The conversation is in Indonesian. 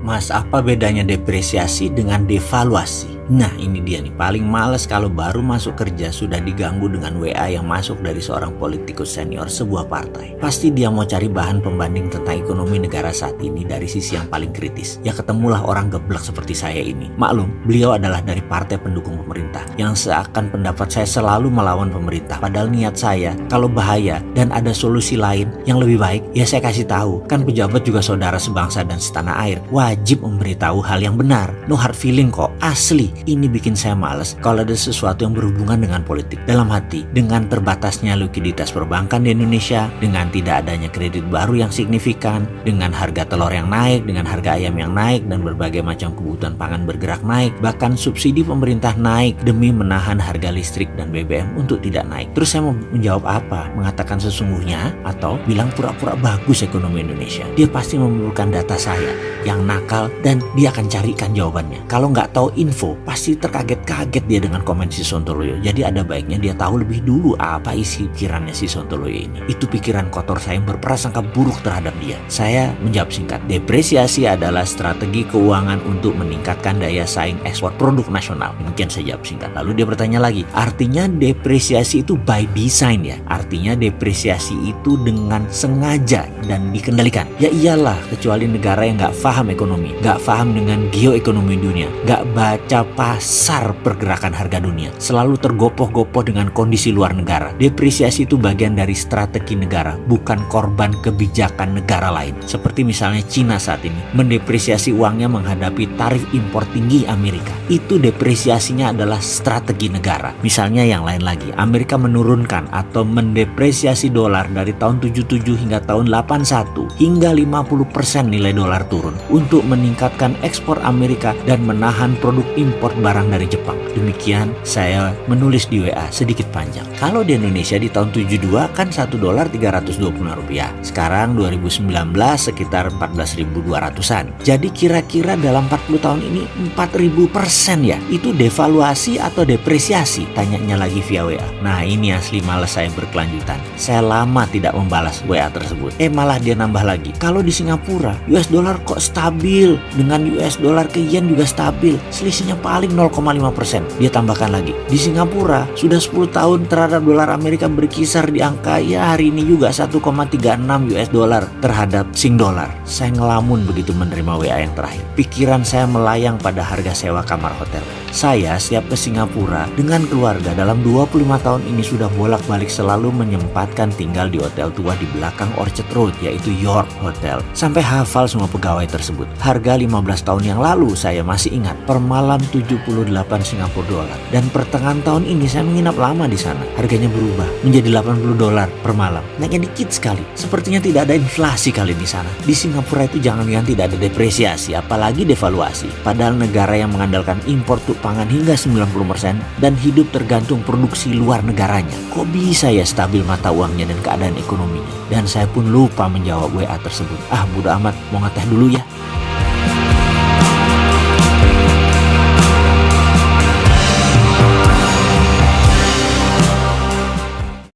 Mas, apa bedanya depresiasi dengan devaluasi? Nah, ini dia nih, paling males kalau baru masuk kerja sudah diganggu dengan WA yang masuk dari seorang politikus senior sebuah partai. Pasti dia mau cari bahan pembanding tentang ekonomi negara saat ini dari sisi yang paling kritis. Ya ketemulah orang geblek seperti saya ini. Maklum, beliau adalah dari partai pendukung pemerintah yang seakan pendapat saya selalu melawan pemerintah. Padahal niat saya, kalau bahaya dan ada solusi lain yang lebih baik, ya saya kasih tahu. Kan pejabat juga saudara sebangsa dan setanah air, wajib memberitahu hal yang benar. No hard feeling kok, asli. Ini bikin saya males kalau ada sesuatu yang berhubungan dengan politik. Dalam hati, dengan terbatasnya likuiditas perbankan di Indonesia, dengan tidak adanya kredit baru yang signifikan, dengan harga telur yang naik, dengan harga ayam yang naik, dan berbagai macam kebutuhan pangan bergerak naik, bahkan subsidi pemerintah naik demi menahan harga listrik dan BBM untuk tidak naik. Terus saya mau menjawab apa? Mengatakan sesungguhnya atau bilang pura-pura bagus ekonomi Indonesia? Dia pasti memerlukan data saya yang nakal dan dia akan carikan jawabannya. Kalau nggak tahu info, pasti terkaget-kaget dia dengan komen si Sontoloyo. Jadi ada baiknya dia tahu lebih dulu apa isi pikirannya si Sontoloyo ini. Itu pikiran kotor saya yang berprasangka buruk terhadap dia. Saya menjawab singkat, depresiasi adalah strategi keuangan untuk meningkatkan daya saing ekspor produk nasional. Demikian saya jawab singkat. Lalu dia bertanya lagi, artinya depresiasi itu by design ya? Artinya depresiasi itu dengan sengaja dan dikendalikan? Ya iyalah, kecuali negara yang nggak paham ekonomi, nggak paham dengan geoekonomi dunia, nggak baca pasar pergerakan harga dunia, selalu tergopoh-gopoh dengan kondisi luar negara. Depresiasi itu bagian dari strategi negara, bukan korban kebijakan negara lain. Seperti misalnya Cina saat ini mendepresiasi uangnya menghadapi tarif impor tinggi Amerika. Itu depresiasinya adalah strategi negara. Misalnya yang lain lagi, Amerika menurunkan atau mendepresiasi dolar dari tahun 77 hingga tahun 81 hingga 50% nilai dolar turun untuk meningkatkan ekspor Amerika dan menahan produk impor barang dari Jepang. Demikian saya menulis di WA sedikit panjang. Kalau di Indonesia di tahun 72 kan 1 dolar 325 rupiah. Sekarang 2019 sekitar 14.200-an. Jadi kira-kira dalam 40 tahun ini 4.000% ya. Itu devaluasi atau depresiasi? Tanyanya lagi via WA. Nah ini asli malas saya berkelanjutan. Saya lama tidak membalas WA tersebut. Malah dia nambah lagi. Kalau di Singapura US dollar kok stabil, dengan US dollar ke yen juga stabil. Selisihnya paling 0,5%. Dia tambahkan lagi, di Singapura sudah 10 tahun terhadap dolar Amerika berkisar di angka ya hari ini juga 1,36 US dollar terhadap Sing dollar. Saya ngelamun begitu menerima WA yang terakhir. Pikiran saya melayang pada harga sewa kamar hotel. Saya siap ke Singapura dengan keluarga dalam 25 tahun ini sudah bolak-balik selalu menyempatkan tinggal di hotel tua di belakang Orchard Road, yaitu York Hotel. Sampai hafal semua pegawai tersebut. Harga 15 tahun yang lalu saya masih ingat, per malam 78 Singapura dolar. Dan pertengahan tahun ini saya menginap lama di sana. Harganya berubah menjadi 80 dolar per malam. Naiknya dikit sekali. Sepertinya tidak ada inflasi kali di sana. Di Singapura itu jangan-jangan tidak ada depresiasi, apalagi devaluasi. Padahal negara yang mengandalkan impor pangan hingga 90% dan hidup tergantung produksi luar negaranya. Kok bisa ya stabil mata uangnya dan keadaan ekonominya? Dan saya pun lupa menjawab WA tersebut. Bodo amat, mau ngeteh dulu ya.